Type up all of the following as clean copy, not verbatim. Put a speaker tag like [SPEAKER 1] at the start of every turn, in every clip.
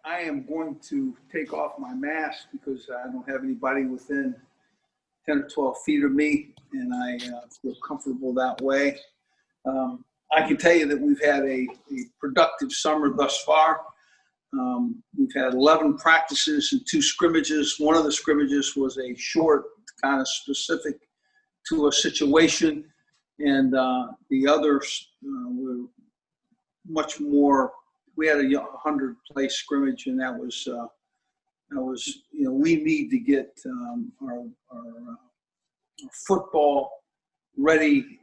[SPEAKER 1] I am going to take off my mask because I don't have anybody within 10 or 12 feet of me, and I feel comfortable that way. I can tell you that we've had a productive summer thus far. We've had 11 practices and 2 scrimmages. One of the scrimmages was a short, kind of specific to a situation, and the others were much more. We had a 100-play scrimmage, and that was we need to get our football ready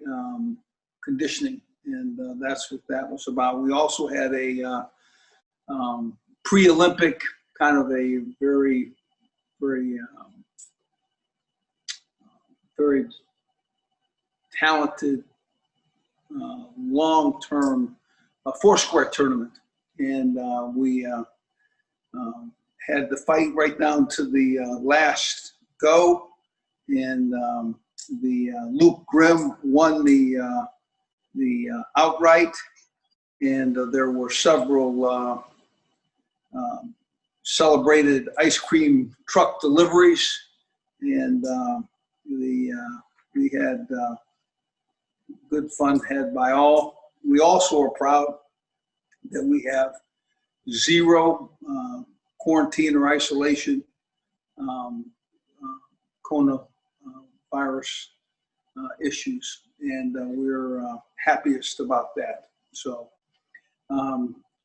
[SPEAKER 1] conditioning, and that's what that was about. We also had a pre-Olympic kind of a very talented long-term Foursquare tournament, and we had the fight right down to the last go, and Luke Grimm won the outright, and there were several celebrated ice cream truck deliveries, and we had good fun had by all. We also are proud that we have 0 quarantine or isolation coronavirus issues, and we're happiest about that. So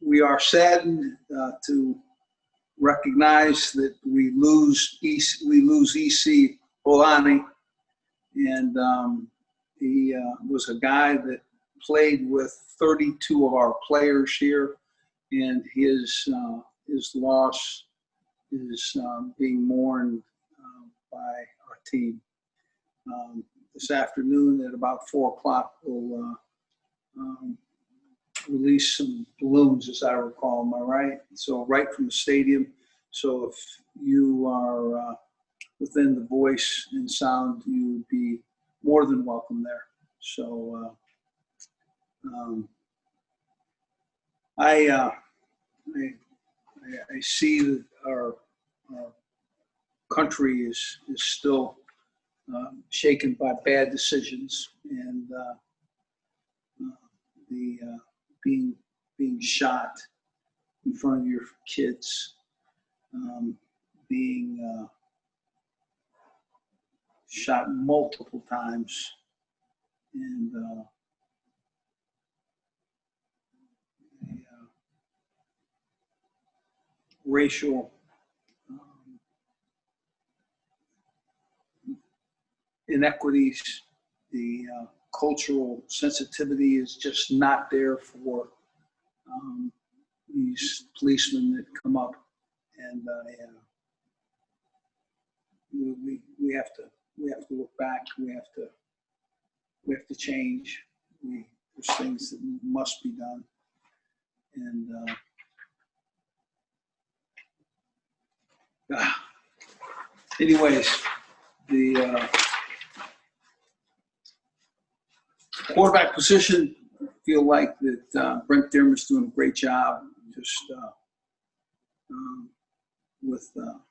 [SPEAKER 1] we are saddened to recognize that we lose EC Olani, and he was a guy that played with 32 of our players here, and his loss is being mourned by our team. This afternoon at about 4 o'clock, we'll release some balloons, as I recall. Am I right? So right from the stadium. So if you are within the voice and sound, you would be more than welcome there. So I see that our country is still shaken by bad decisions, and the being shot in front of your kids, being shot multiple times, and racial inequities, the cultural sensitivity is just not there for these policemen that come up, and we have to look back. We have to change. There's things that must be done, and anyways, the quarterback position, I feel like that Brent Dearman's doing a great job, just with a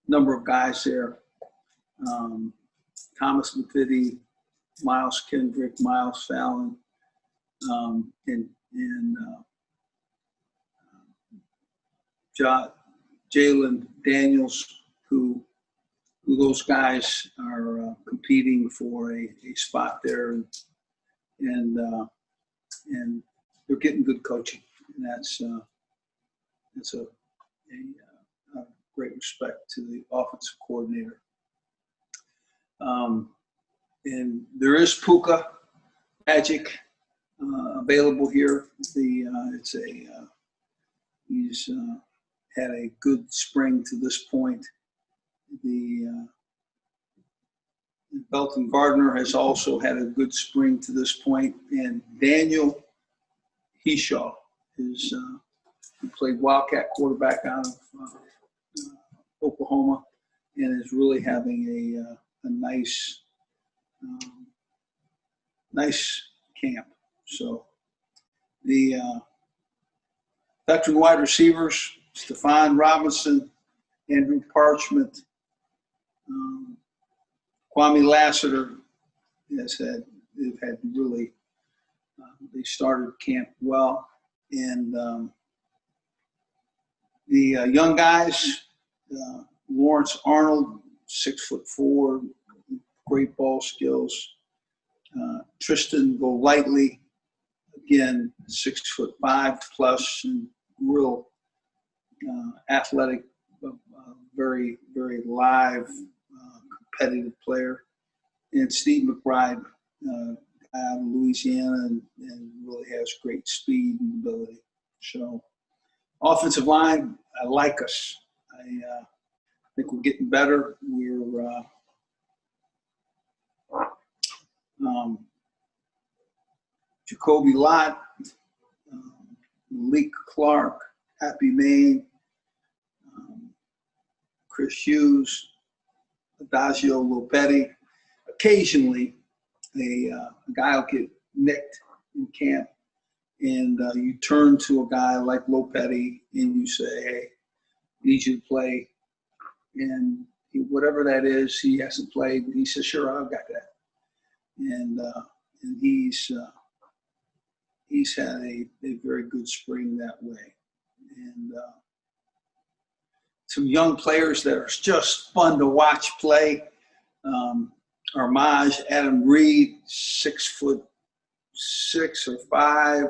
[SPEAKER 1] number of guys there. Thomas McVitie, Miles Kendrick, Miles Fallon, and Jalen Daniels, who those guys are competing for a spot there, and they're getting good coaching, and that's a great respect to the offensive coordinator. And there is Puka Magic available here. He's had a good spring to this point. The Belton Gardner has also had a good spring to this point, and Daniel Heshaw is he played Wildcat quarterback out of Oklahoma, and is really having a nice camp. So the veteran wide receivers, Stephon Robinson, Andrew Parchment, Kwame Lassiter they've had really, they started camp well. And the young guys, Lawrence Arnold, 6'4", great ball skills. Tristan Golightly, again, 6'5" plus, and real athletic, very, very live, competitive player. And Steve McBride, out of Louisiana, and really has great speed and ability. So, offensive line, I like us. I think we're getting better. We're Jacoby Lott, Malik Clark, Happy Maine, Chris Hughes, Adagio Lopetti. Occasionally, a guy will get nicked in camp, and you turn to a guy like Lopetti and you say, hey, I need you to play. And whatever that is, he hasn't played. He says, sure, I've got that. And he's had a very good spring that way. And some young players that are just fun to watch play. Armaj Adam Reed, 6'6" or 5",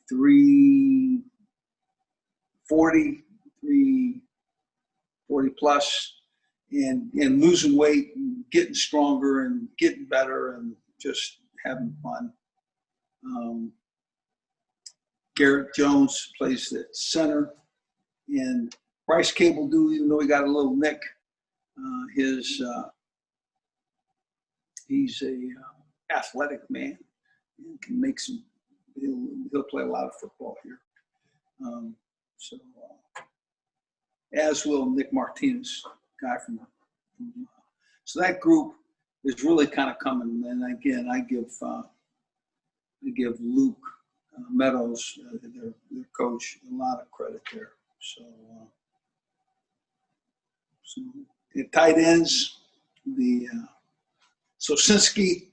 [SPEAKER 1] 340 plus, and losing weight and getting stronger and getting better and just having fun. Garrett Jones plays at center, and Bryce Cable, even though he got a little nick, he's a athletic man and can make some. He'll play a lot of football here. As will Nick Martinez, guy from so that group is really kind of coming. And again, I give Luke Meadows, their coach, a lot of credit there. So the tight ends, the Sosinski,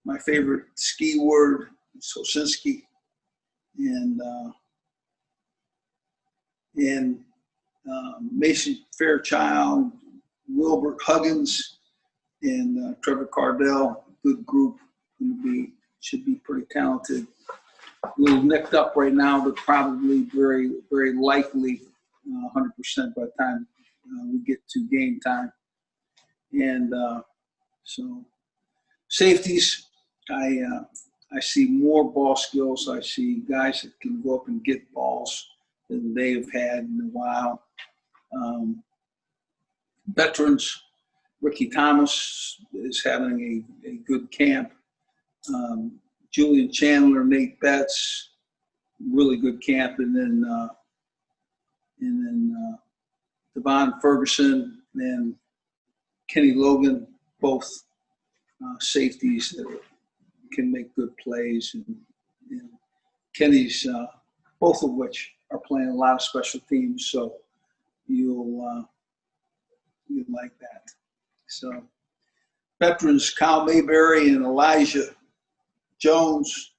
[SPEAKER 1] my favorite ski word, Sosinski, and Mason Fairchild, Wilbert Huggins, and Trevor Cardell. Good group. Should be pretty talented. A little nicked up right now, but probably very, very likely 100% by the time we get to game time. And so safeties, I see more ball skills. I see guys that can go up and get balls than they've had in a while. Veterans, Ricky Thomas is having a good camp. Julian Chandler, Nate Betts, really good camp, and then Devon Ferguson and Kenny Logan, both safeties that can make good plays, and Kenny's both of which are playing a lot of special teams, so you'll like that. So veterans, Kyle Mayberry and Elijah Jones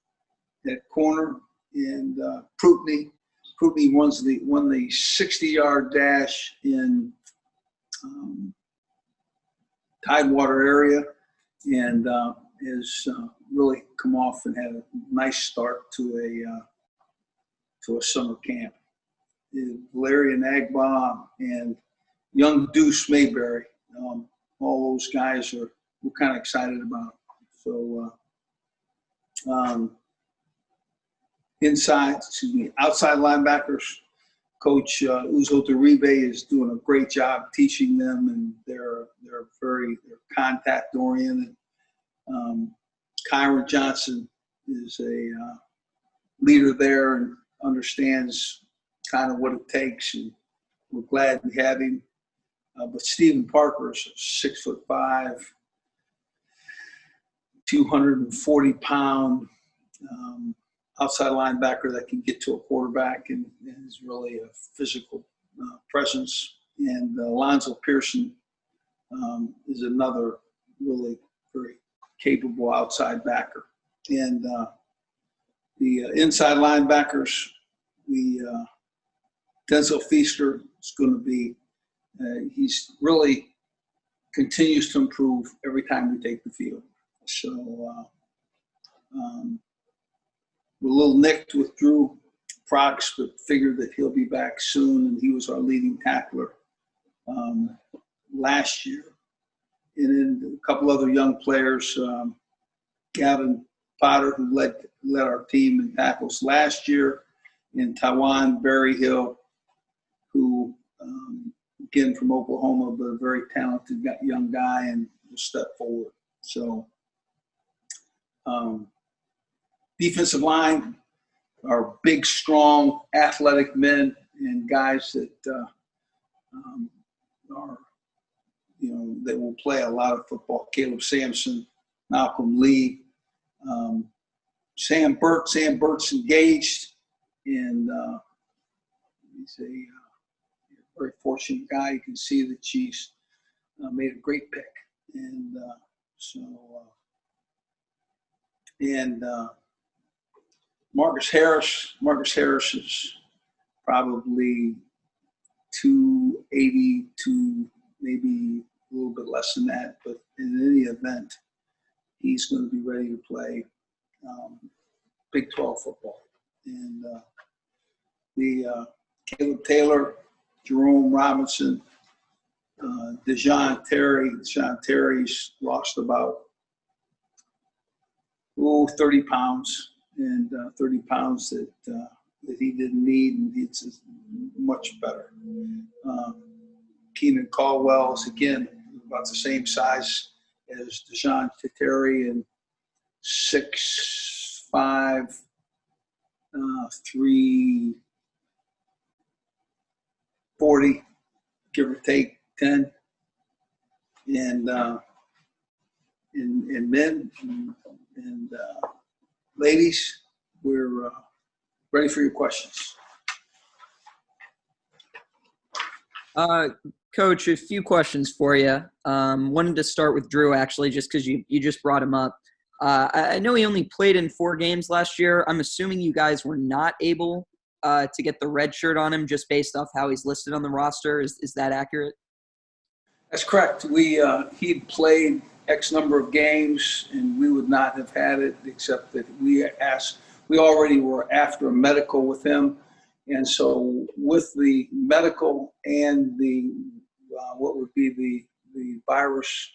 [SPEAKER 1] at corner, and Prutney. Prutney won the 60-yard dash in Tidewater area, and has really come off and had a nice start to a summer camp. Valerian Agbaugh and young Deuce Mayberry, all those guys we're kind of excited about. So outside linebackers, Coach Uzo Deribe is doing a great job teaching them, and they're contact oriented. Kyron Johnson is a leader there and understands kind of what it takes, and we're glad we have him. But Stephen Parker is 6'5", 240-pound outside linebacker that can get to a quarterback and is really a physical presence. And Alonzo Pearson is another really very capable outside backer. And the inside linebackers, the Denzel Feaster is going to be, he's really continues to improve every time we take the field. So we're a little nicked with Drew Prox, but figured that he'll be back soon, and he was our leading tackler last year. And then a couple other young players, Gavin Potter, who led our team in tackles last year, and Taiwan Berryhill, who, again, from Oklahoma, but a very talented young guy and will step forward. So defensive line are big, strong, athletic men and guys that are, that will play a lot of football. Caleb Sampson, Malcolm Lee, Sam Burt. Sam Burt's engaged, and he's a very fortunate guy. You can see that she's made a great pick. And Marcus Harris. Marcus Harris is probably 280 to maybe a little bit less than that. But in any event, he's going to be ready to play Big 12 football. And the Caleb Taylor, Jerome Robinson, Dejon Terry. Dejon Terry's lost about 30 pounds, and 30 pounds that he didn't need, and it's much better. Keenan Caldwell is, again, about the same size as Dejon Terry, and 6'5", 340, give or take 10. And men and ladies, we're ready for your questions.
[SPEAKER 2] Coach, a few questions for you. Wanted to start with Drew, actually, just because you just brought him up. I know he only played in 4 games last year. I'm assuming you guys were not able to get the red shirt on him just based off how he's listed on the roster. Is that accurate?
[SPEAKER 1] That's correct. He'd played X number of games, and we would not have had it, except that we already were after a medical with him. And so with the medical and the what would be the virus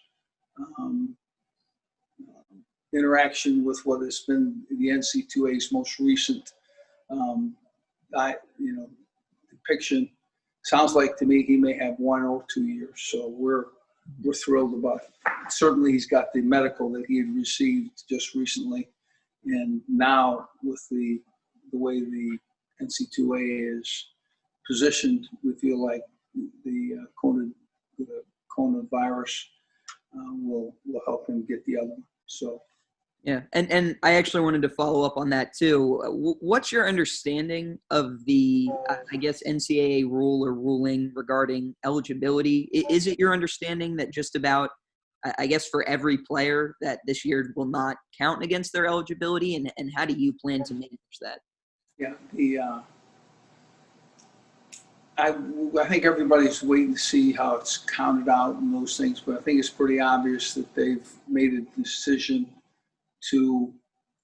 [SPEAKER 1] interaction with what has been the NCAA's most recent depiction, sounds like to me he may have 1 or 2 years. So we're thrilled about it. Certainly he's got the medical that he had received just recently, and now with the way the NCAA is positioned, we feel like the coronavirus will help him get the other one. So.
[SPEAKER 2] Yeah, and I actually wanted to follow up on that too. What's your understanding of the, I guess, NCAA rule or ruling regarding eligibility? Is it your understanding that just about, I guess, for every player that this year will not count against their eligibility, and how do you plan to manage that?
[SPEAKER 1] Yeah, I think everybody's waiting to see how it's counted out and those things, but I think it's pretty obvious that they've made a decision to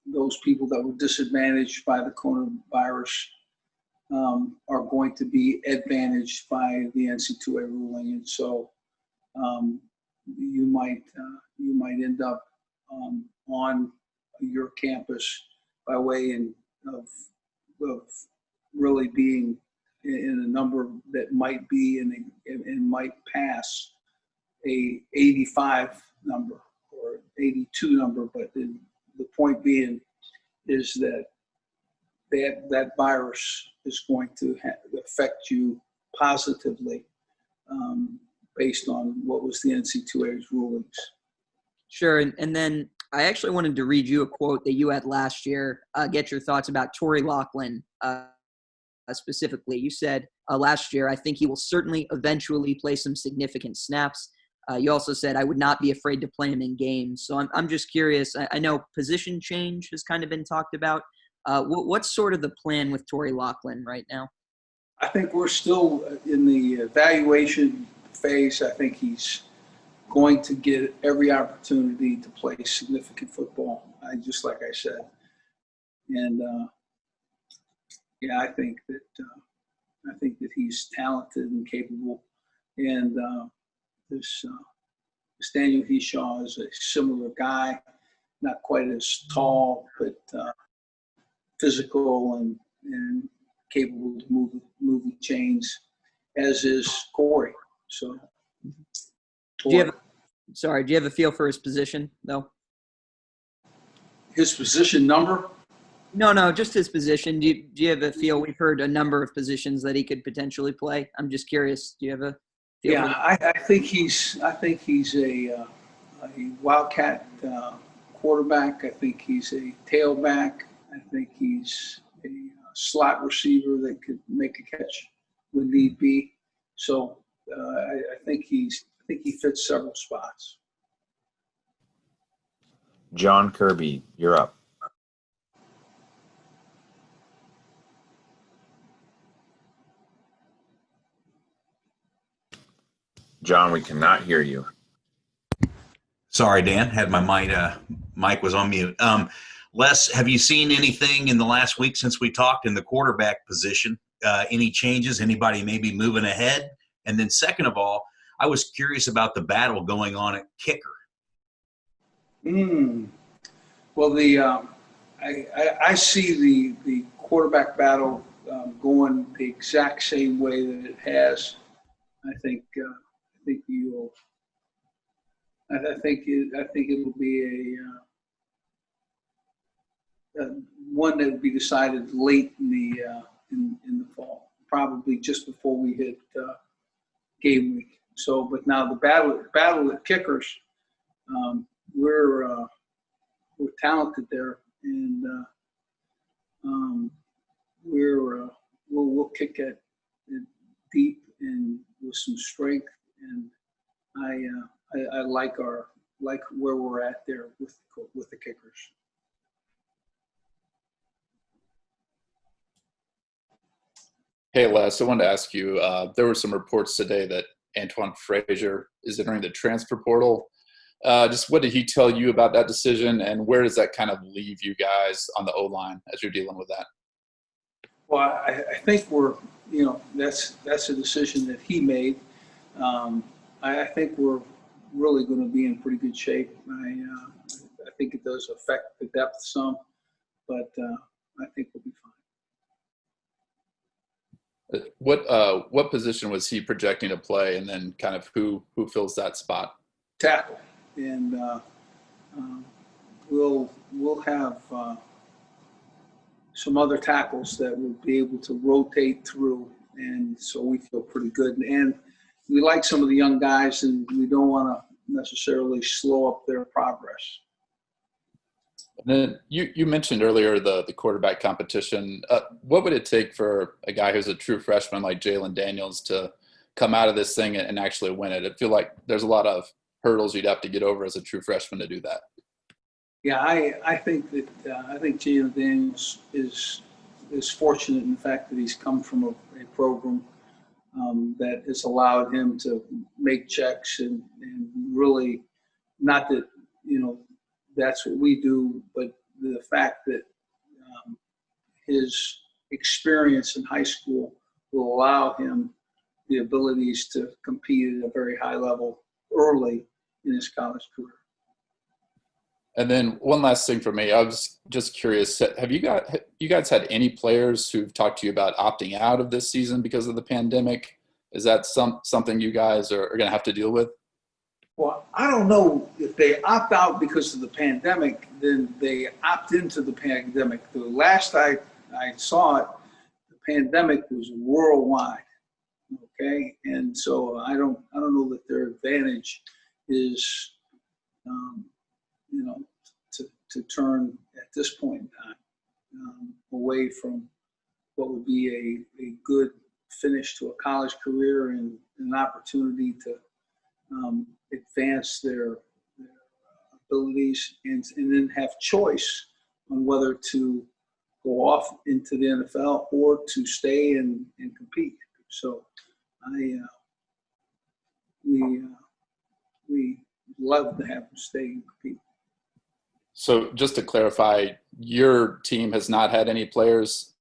[SPEAKER 1] those people that were disadvantaged by the coronavirus are going to be advantaged by the NCAA ruling, and so you might end up on your campus by way of really being in a number that might be and might pass a 85 number or 82 number, but the point being is that that virus is going to affect you positively based on what was the NCAA's rulings.
[SPEAKER 2] Sure, and then I actually wanted to read you a quote that you had last year. Get your thoughts about Torrey Loughlin specifically. You said last year, I think he will certainly eventually play some significant snaps. You also said, I would not be afraid to play him in games. So I'm just curious. I know position change has kind of been talked about. What's sort of the plan with Torrey Loughlin right now?
[SPEAKER 1] I think we're still in the evaluation phase. I think he's going to get every opportunity to play significant football, just like I said. And yeah, I think that he's talented and capable. And this Daniel Heshaw is a similar guy, not quite as tall, but physical and capable to move the chains, as is Corey. So,
[SPEAKER 2] Do you have a feel for his position, though?
[SPEAKER 1] His position number?
[SPEAKER 2] No, just his position. Do you have a feel? We've heard a number of positions that he could potentially play. I'm just curious. Do you have a feel?
[SPEAKER 1] Yeah, I think he's a wildcat quarterback. I think he's a tailback. I think he's a slot receiver that could make a catch when need be. So I think he fits several spots.
[SPEAKER 3] John Kirby, you're up. John, we cannot hear you.
[SPEAKER 4] Sorry, Dan. Had my mic was on mute. Les, have you seen anything in the last week since we talked in the quarterback position? Any changes? Anybody maybe moving ahead? And then second of all, I was curious about the battle going on at kicker.
[SPEAKER 1] Well, I see the quarterback battle going the exact same way that it has. I think it will be a one that will be decided late in the fall, probably just before we hit game week. So, but now the battle at kickers, we're talented there, and we'll kick it deep and with some strength, and I like where we're at there with the kickers.
[SPEAKER 5] Hey, Les, I wanted to ask you, there were some reports today that Antoine Frazier is entering the transfer portal. Just what did he tell you about that decision, and where does that kind of leave you guys on the O-line as you're dealing with that?
[SPEAKER 1] Well, I think that's a decision that he made. I think we're really going to be in pretty good shape. I think it does affect the depth some, but I think we'll be fine.
[SPEAKER 5] What position was he projecting to play, and then kind of who fills that spot?
[SPEAKER 1] Tackle, and we'll have some other tackles that will be able to rotate through, and so we feel pretty good. And we like some of the young guys, and we don't want to necessarily slow up their progress.
[SPEAKER 5] And then you mentioned earlier the quarterback competition. What would it take for a guy who's a true freshman like Jalen Daniels to come out of this thing and actually win it? I feel like there's a lot of hurdles you'd have to get over as a true freshman to do that.
[SPEAKER 1] Yeah, I think Jalen Daniels is fortunate in the fact that he's come from a program that has allowed him to make checks and really, not that that's what we do, but the fact that his experience in high school will allow him the abilities to compete at a very high level early in his college career.
[SPEAKER 5] And then one last thing for me, I was just curious, have you guys had any players who've talked to you about opting out of this season because of the pandemic? Is that something you guys are going to have to deal with?
[SPEAKER 1] Well, I don't know if they opt out because of the pandemic, then they opt into the pandemic. The last I saw it, the pandemic was worldwide. Okay, and so I don't know that their advantage is, to turn at this point in time away from what would be a good finish to a college career and an opportunity to advance their abilities and then have choice on whether to go off into the NFL or to stay and compete. So we love to have them stay and compete.
[SPEAKER 5] So just to clarify, your team has not had any players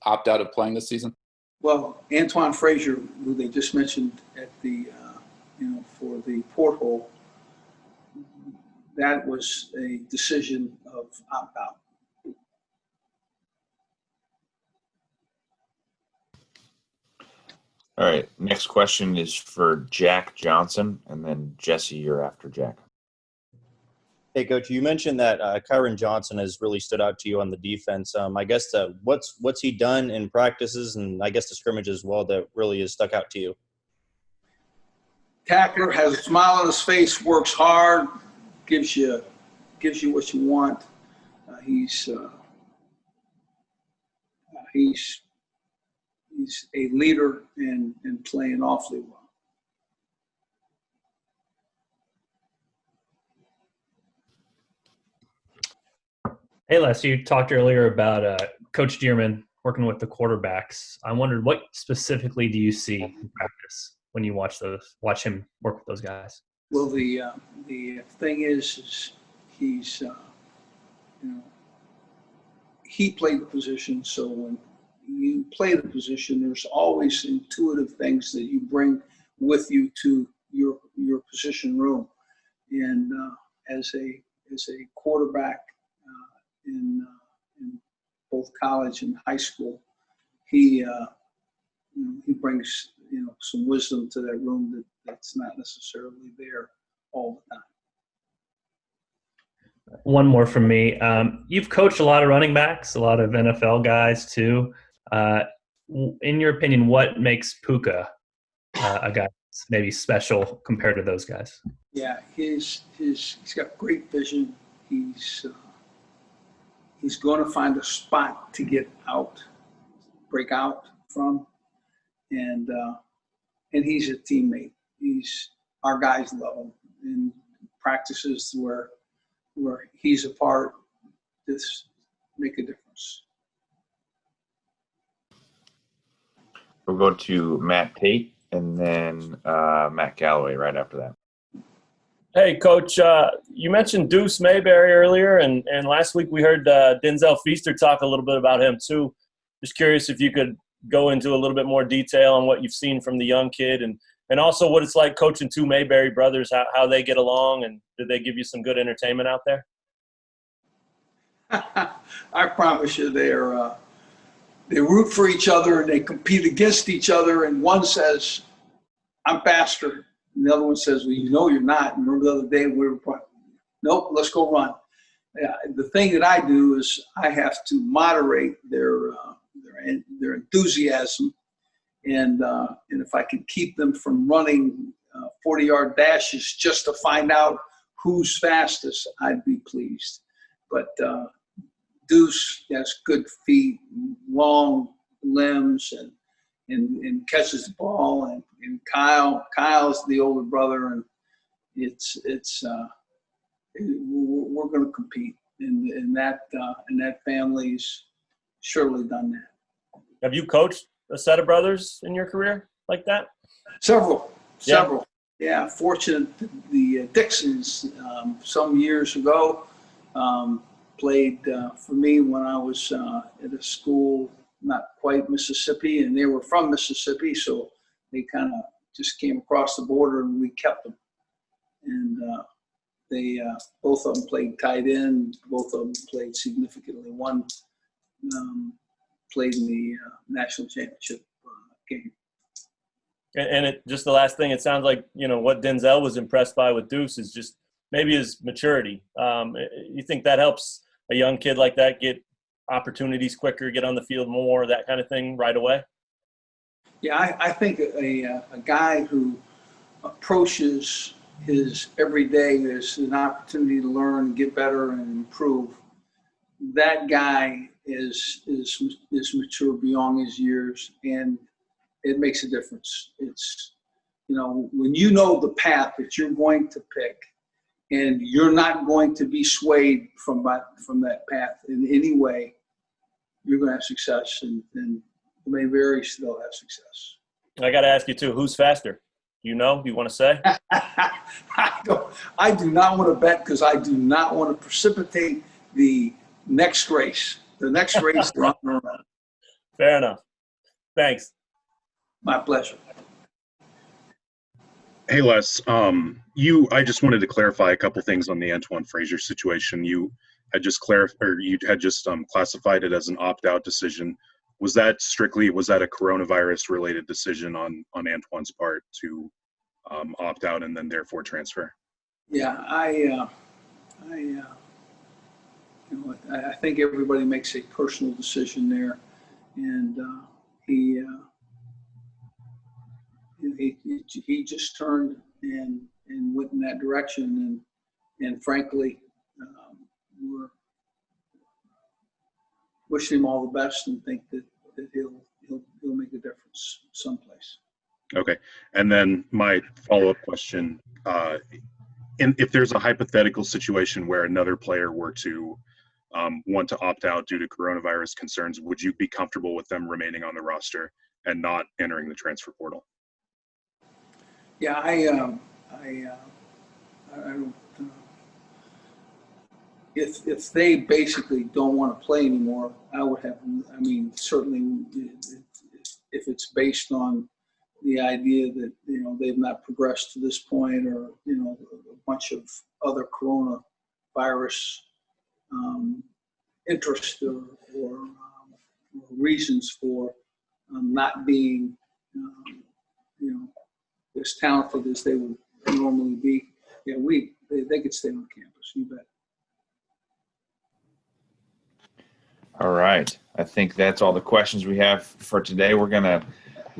[SPEAKER 5] opt out of playing this season?
[SPEAKER 1] Well, Antoine Frazier, who they just mentioned at the, for the porthole, that was a decision of opt-out.
[SPEAKER 3] All right. Next question is for Jack Johnson, and then Jesse, you're after Jack.
[SPEAKER 6] Hey, Coach, you mentioned that Kyron Johnson has really stood out to you on the defense. I guess what's he done in practices and I guess the scrimmage as well that really has stuck out to you?
[SPEAKER 1] Tackler has a smile on his face, works hard, gives you what you want. He's a leader and playing awfully well.
[SPEAKER 7] Hey, Les, you talked earlier about Coach Dearman working with the quarterbacks. I wondered, what specifically do you see in practice when you watch him work with those guys?
[SPEAKER 1] Well, the thing is he's he played the position, so when you play the position, there's always intuitive things that you bring with you to your position room. And as a quarterback in both college and high school, he brings some wisdom to that room that's not necessarily there all the time.
[SPEAKER 7] One more from me. You've coached a lot of running backs, a lot of NFL guys too. In your opinion, what makes Puka a guy that's maybe special compared to those guys?
[SPEAKER 1] Yeah, he's got great vision. He's going to find a spot to get out, break out from, and he's a teammate. Our guys love him. In practices where he's a part, this make a difference.
[SPEAKER 3] We'll go to Matt Tate and then Matt Galloway right after that.
[SPEAKER 8] Hey, Coach, you mentioned Deuce Mayberry earlier, and last week we heard Denzel Feaster talk a little bit about him too. Just curious if you could go into a little bit more detail on what you've seen from the young kid and also what it's like coaching two Mayberry brothers, how they get along, and did they give you some good entertainment out there?
[SPEAKER 1] I promise you they root for each other and they compete against each other, and one says, "I'm faster." And the other one says, "Well, you're not." And remember the other day we were playing, "Nope, let's go run." The thing that I do is I have to moderate their enthusiasm, and if I can keep them from running 40-yard dashes just to find out who's fastest, I'd be pleased. But Deuce has good feet, long limbs, and catches the ball, and Kyle's the older brother, and we're going to compete, and that family's surely done that.
[SPEAKER 8] Have you coached a set of brothers in your career like that?
[SPEAKER 1] Several. Yeah, fortunate. The Dixons some years ago played for me when I was at a school not quite Mississippi, and they were from Mississippi, so they kind of just came across the border, and we kept them. And they both of them played tight end. Both of them played significantly. One played in the national championship game.
[SPEAKER 8] And just the last thing, it sounds like what Denzel was impressed by with Deuce is just maybe his maturity. You think that helps a young kid like that get opportunities quicker, get on the field more, that kind of thing right away?
[SPEAKER 1] Yeah, I think a guy who approaches his every day is an opportunity to learn, get better, and improve. That guy is mature beyond his years, and it makes a difference. It's, when you know the path that you're going to pick, and you're not going to be swayed from that path in any way, you're going to have success, and you may very still have success.
[SPEAKER 8] I got to ask you too, who's faster? You want to say?
[SPEAKER 1] I do not want to bet, because I do not want to precipitate the next race. The next race they're on their own.
[SPEAKER 8] Fair enough. Thanks.
[SPEAKER 1] My pleasure.
[SPEAKER 9] Hey, Les. I just wanted to clarify a couple things on the Antoine Frazier situation. You had just classified it as an opt-out decision. Was that a coronavirus-related decision on Antoine's part to opt out and then therefore transfer?
[SPEAKER 1] Yeah, I think everybody makes a personal decision there, and he just turned and went in that direction, and frankly, we're wishing him all the best and think that he'll make a difference someplace.
[SPEAKER 9] Okay, and then my follow-up question: if there's a hypothetical situation where another player were to want to opt out due to coronavirus concerns, would you be comfortable with them remaining on the roster and not entering the transfer portal?
[SPEAKER 1] Yeah, I don't. If they basically don't want to play anymore, I would have. I mean, certainly, if it's based on the idea that they've not progressed to this point, or a bunch of other coronavirus interest or reasons for not being as talented as they would normally be, they could stay on campus. You bet.
[SPEAKER 3] All right. I think that's all the questions we have for today. We're going to